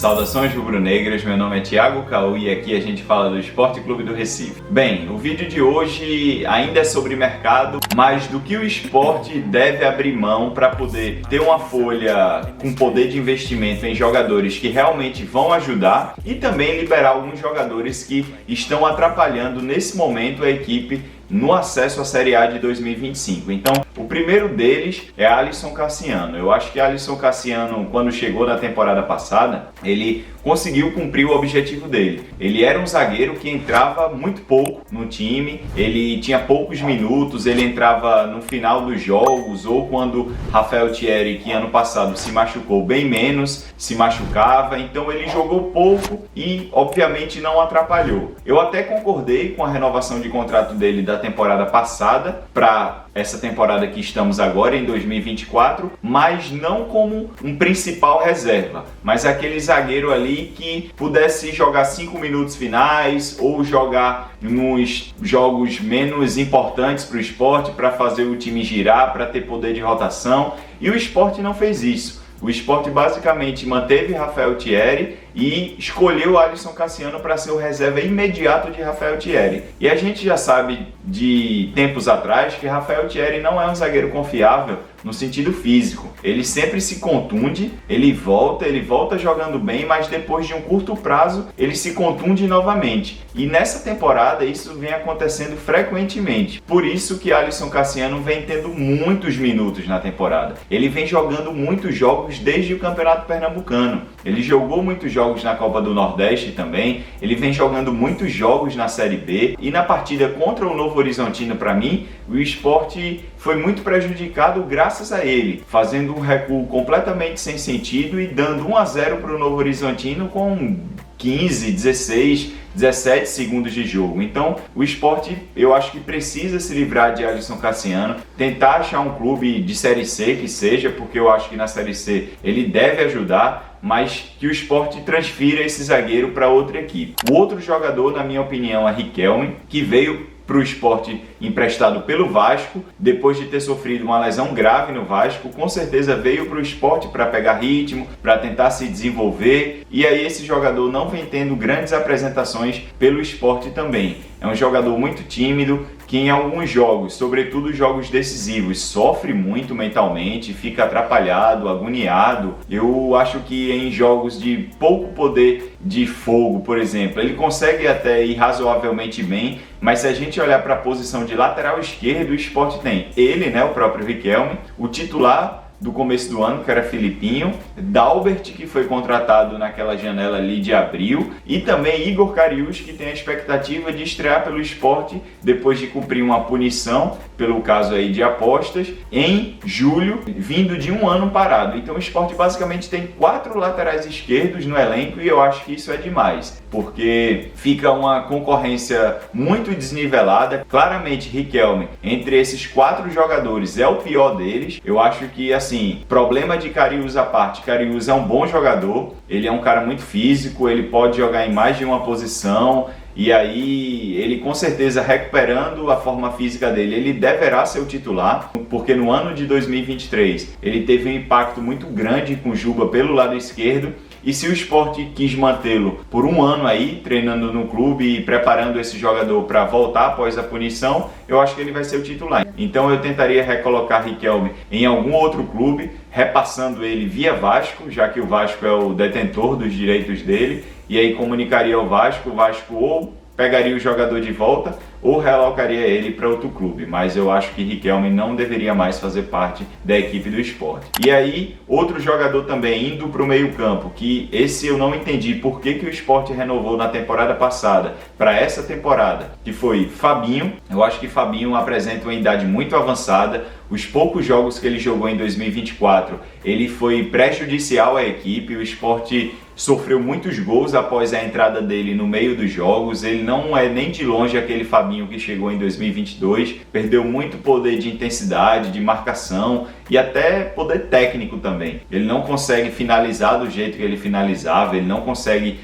Saudações rubro-negras, meu nome é Thiago Caú e aqui a gente fala do Esporte Clube do Recife. Bem, o vídeo de hoje ainda é sobre mercado, mas do que o esporte deve abrir mão para poder ter uma folha com poder de investimento em jogadores que realmente vão ajudar e também liberar alguns jogadores que estão atrapalhando nesse momento a equipe no acesso à Série A de 2025. Então, o primeiro deles é Alisson Cassiano. Eu acho que Alisson Cassiano, quando chegou na temporada passada, ele conseguiu cumprir o objetivo dele. Ele era um zagueiro que entrava muito pouco no time, ele tinha poucos minutos, ele entrava no final dos jogos ou quando Rafael Thierry, que ano passado se machucou bem menos, se machucava, então ele jogou pouco e obviamente não atrapalhou. Eu até concordei com a renovação de contrato dele da temporada passada para essa temporada que estamos agora, em 2024, mas não como um principal reserva, mas aquele zagueiro ali que pudesse jogar 5 minutos finais ou jogar nos jogos menos importantes para o esporte, para fazer o time girar, para ter poder de rotação, e o esporte não fez isso. O esporte basicamente manteve Rafael Thierry e escolheu Alisson Cassiano para ser o reserva imediato de Rafael Thierry. E a gente já sabe de tempos atrás que Rafael Thierry não é um zagueiro confiável no sentido físico. Ele sempre se contunde, ele volta jogando bem, mas depois de um curto prazo ele se contunde novamente. E nessa temporada isso vem acontecendo frequentemente. Por isso que Alisson Cassiano vem tendo muitos minutos na temporada. Ele vem jogando muitos jogos desde o Campeonato Pernambucano. Ele jogou muitos jogos na Copa do Nordeste também, ele vem jogando muitos jogos na Série B e na partida contra o Novo Horizontino, para mim, o esporte foi muito prejudicado graças a ele, fazendo um recuo completamente sem sentido e dando 1-0 para o Novo Horizontino com 15, 16, 17 segundos de jogo. Então, o esporte, eu acho que precisa se livrar de Alisson Cassiano, tentar achar um clube de Série C que seja, porque eu acho que na Série C ele deve ajudar, mas que o esporte transfira esse zagueiro para outra equipe. O outro jogador, na minha opinião, é Riquelme, que veio para o esporte emprestado pelo Vasco, depois de ter sofrido uma lesão grave no Vasco, com certeza veio para o esporte para pegar ritmo, para tentar se desenvolver, e aí esse jogador não vem tendo grandes apresentações pelo esporte também. É um jogador muito tímido, que em alguns jogos, sobretudo jogos decisivos, sofre muito mentalmente, fica atrapalhado, agoniado. Eu acho que em jogos de pouco poder de fogo, por exemplo, ele consegue até ir razoavelmente bem, mas se a gente olhar para a posição de lateral esquerdo, o esporte tem ele, o próprio Riquelme, o titular do começo do ano, que era Filipinho, Dalbert, que foi contratado naquela janela ali de abril, e também Igor Cariús, que tem a expectativa de estrear pelo esporte depois de cumprir uma punição, pelo caso aí de apostas, em julho, vindo de um ano parado. Então o esporte basicamente tem 4 laterais esquerdos no elenco e eu acho que isso é demais, porque fica uma concorrência muito desnivelada. Claramente Riquelme, entre esses 4 jogadores, é o pior deles. Eu acho que, assim, problema de Cariús à parte, Cariús é um bom jogador, ele é um cara muito físico, ele pode jogar em mais de uma posição, e aí ele com certeza recuperando a forma física dele, ele deverá ser o titular, porque no ano de 2023 ele teve um impacto muito grande com o Juba pelo lado esquerdo, e se o esporte quis mantê-lo por um ano aí, treinando no clube e preparando esse jogador para voltar após a punição, eu acho que ele vai ser o titular. Então eu tentaria recolocar Riquelme em algum outro clube, repassando ele via Vasco, já que o Vasco é o detentor dos direitos dele, e aí comunicaria ao Vasco, o Vasco ou pegaria o jogador de volta ou realocaria ele para outro clube, mas eu acho que Riquelme não deveria mais fazer parte da equipe do esporte. E aí, outro jogador também indo para o meio campo, que esse eu não entendi por que o esporte renovou na temporada passada para essa temporada, que foi Fabinho. Eu acho que Fabinho apresenta uma idade muito avançada, os poucos jogos que ele jogou em 2024, ele foi prejudicial à equipe, o esporte sofreu muitos gols após a entrada dele no meio dos jogos, ele não é nem de longe aquele Fabinho que chegou em 2022, perdeu muito poder de intensidade, de marcação, e até poder técnico também. Ele não consegue finalizar do jeito que ele finalizava, ele não consegue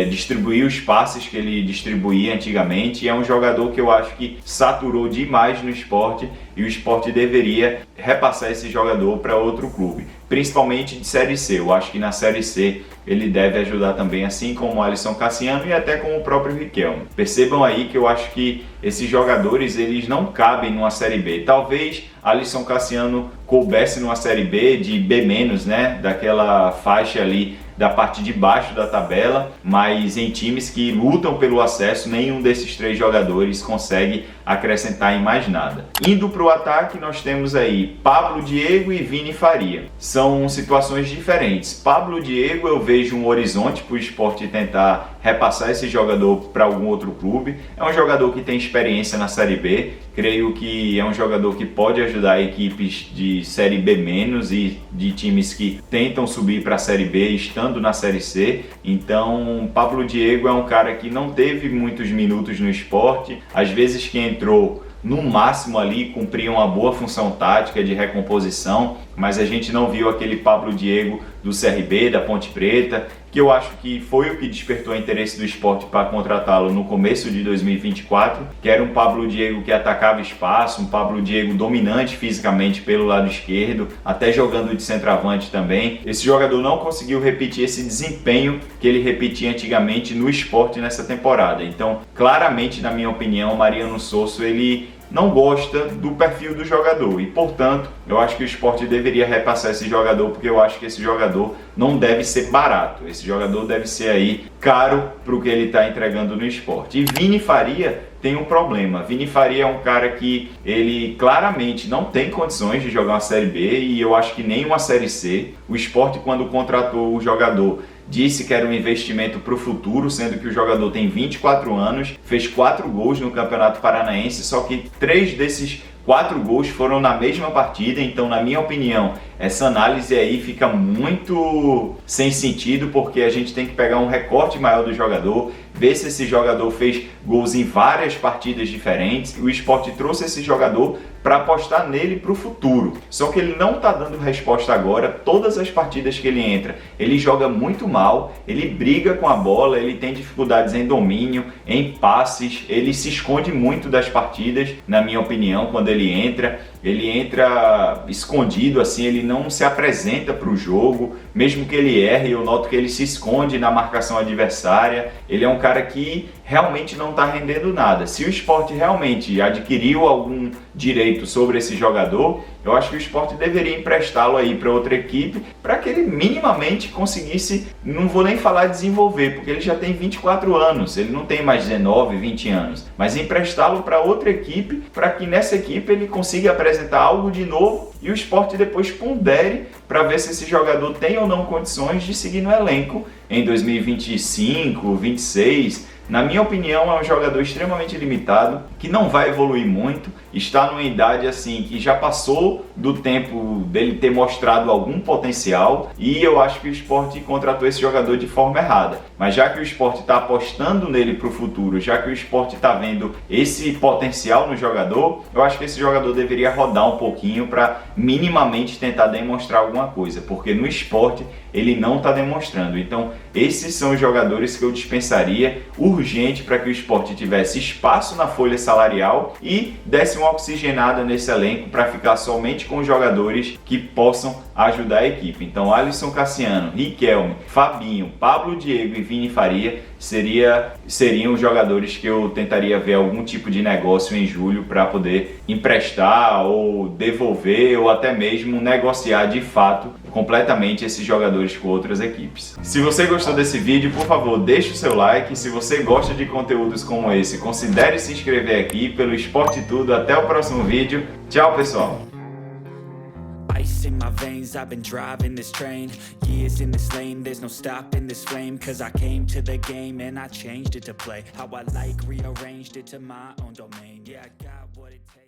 distribuir os passes que ele distribuía antigamente, e é um jogador que eu acho que saturou demais no esporte, e o esporte deveria repassar esse jogador para outro clube, principalmente de Série C. Eu acho que na Série C ele deve ajudar também, assim como o Alisson Cassiano e até como o próprio Riquelme. Percebam aí que eu acho que esses jogadores eles não cabem numa Série B. Talvez Alisson Cassiano coubesse numa Série B de B-, né, daquela faixa ali da parte de baixo da tabela, mas em times que lutam pelo acesso, nenhum desses três jogadores consegue acrescentar em mais nada. Indo para o ataque, nós temos aí Pablo Diego e Vini Faria. São situações diferentes. Pablo Diego, eu vejo um horizonte para o esporte tentar repassar esse jogador para algum outro clube. É um jogador que tem experiência na Série B, creio que é um jogador que pode ajudar equipes de Série B- e de times que tentam subir para a Série B estando na Série C. Então, Pablo Diego é um cara que não teve muitos minutos no esporte, às vezes que entrou no máximo ali, cumpria uma boa função tática de recomposição, mas a gente não viu aquele Pablo Diego do CRB, da Ponte Preta, que eu acho que foi o que despertou o interesse do esporte para contratá-lo no começo de 2024, que era um Pablo Diego que atacava espaço, um Pablo Diego dominante fisicamente pelo lado esquerdo, até jogando de centroavante também. Esse jogador não conseguiu repetir esse desempenho que ele repetia antigamente no esporte nessa temporada. Então, claramente, na minha opinião, o Mariano Sosso, ele não gosta do perfil do jogador e, portanto, eu acho que o esporte deveria repassar esse jogador, porque eu acho que esse jogador não deve ser barato, esse jogador deve ser aí caro para o que ele está entregando no esporte. E Vini Faria tem um problema. Vini Faria é um cara que ele claramente não tem condições de jogar uma Série B, e eu acho que nem uma Série C. O esporte, quando contratou o jogador, disse que era um investimento para o futuro, sendo que o jogador tem 24 anos, fez 4 gols no Campeonato Paranaense, só que 3 desses 4 gols foram na mesma partida. Então, na minha opinião, essa análise aí fica muito sem sentido, porque a gente tem que pegar um recorte maior do jogador, ver se esse jogador fez gols em várias partidas diferentes. O esporte trouxe esse jogador para apostar nele para o futuro. Só que ele não está dando resposta agora. Todas as partidas que ele entra, ele joga muito mal, ele briga com a bola, ele tem dificuldades em domínio, em passes, ele se esconde muito das partidas, na minha opinião, quando ele entra escondido, assim, ele não se apresenta para o jogo, mesmo que ele erre, eu noto que ele se esconde na marcação adversária. Ele é um cara que realmente não está rendendo nada. Se o esporte realmente adquiriu algum direito sobre esse jogador, eu acho que o esporte deveria emprestá-lo aí para outra equipe, para que ele minimamente conseguisse, não vou nem falar desenvolver, porque ele já tem 24 anos, ele não tem mais 19, 20 anos, mas emprestá-lo para outra equipe, para que nessa equipe ele consiga apresentar algo de novo e o esporte depois pondere para ver se esse jogador tem ou não condições de seguir no elenco em 2025, 26. Na minha opinião, é um jogador extremamente limitado, que não vai evoluir muito, está numa idade assim que já passou do tempo dele ter mostrado algum potencial, e eu acho que o esporte contratou esse jogador de forma errada. Mas já que o esporte está apostando nele para o futuro, já que o esporte está vendo esse potencial no jogador, eu acho que esse jogador deveria rodar um pouquinho para minimamente tentar demonstrar alguma coisa, porque no esporte ele não está demonstrando. Então, esses são os jogadores que eu dispensaria urgente para que o esporte tivesse espaço na folha salarial e desse uma oxigenada nesse elenco para ficar somente com jogadores que possam ajudar a equipe. Então, Alisson Cassiano, Riquelme, Fabinho, Pablo Diego e Vini Faria seriam os jogadores que eu tentaria ver algum tipo de negócio em julho para poder emprestar ou devolver ou até mesmo negociar de fato completamente esses jogadores com outras equipes. Se você gostou desse vídeo, por favor, deixe o seu like. Se você gosta de conteúdos como esse, considere se inscrever aqui pelo Esporte Tudo. Até o próximo vídeo. Tchau, pessoal! Ice in my veins, I've been driving this train. Years in this lane, there's no stopping this flame. Cause I came to the game and I changed it to play how I like, rearranged it to my own domain. Yeah, I got what it takes.